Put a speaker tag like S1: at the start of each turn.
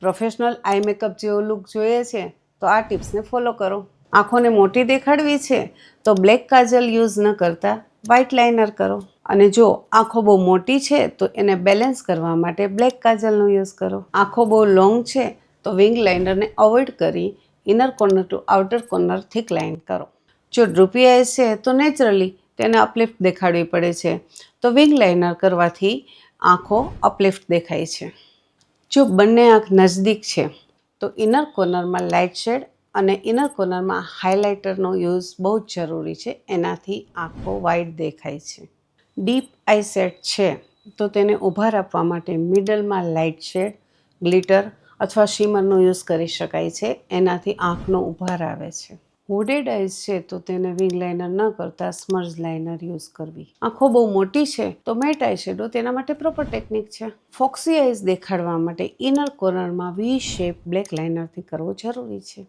S1: Professional eye makeup જેવો look જોઈએ છે તો આ ટિપ્સને ફોલો કરો. આંખોને મોટી દેખાડવી છે તો બ્લેક કાજલ યુઝ ન કરતા વ્હાઇટ લાઇનર કરો. અને જો આંખો બહુ મોટી છે તો એને બેલેન્સ કરવા માટે બ્લેક કાજલનો યુઝ કરો. આંખો બહુ લોંગ છે તો વિંગ લાઇનરને અવોઇડ કરી inner corner to outer corner thick line કરો. જો ડ્રુપી આઈઝ છે તો નેચરલી તેને અપલિફ્ટ દેખાડવી પડે છે તો વિંગ લાઇનર કરવાથી આંખો અપલિફ્ટ દેખાય છે. જો બંને આંખ નજદીક છે તો ઇનર કોર્નરમાં લાઇટ શેડ અને ઇનર કોર્નરમાં હાઇલાઇટરનો યુઝ બહુ જ જરૂરી છે. એનાથી આંખો વાઇડ દેખાય છે. ડીપ આઈ સેટ છે તો તેને ઉભાર આપવા માટે મિડલમાં લાઇટ શેડ, ગ્લિટર અથવા શિમરનો યુઝ કરી શકાય છે. એનાથી આંખનો ઉભાર આવે છે. હુડેડ આઈઝ છે તો તેને વિંગ લાઇનર ન કરતા સ્મર્જ લાઇનર યુઝ કરવી. આંખો બહુ મોટી છે તો મેટ આઈ શેડો તેના માટે પ્રોપર ટેકનિક છે. ફોક્સી આઈઝ દેખાડવા માટે ઇનર કોર્નરમાં વી શેપ બ્લેક લાઇનરથી કરવો જરૂરી છે.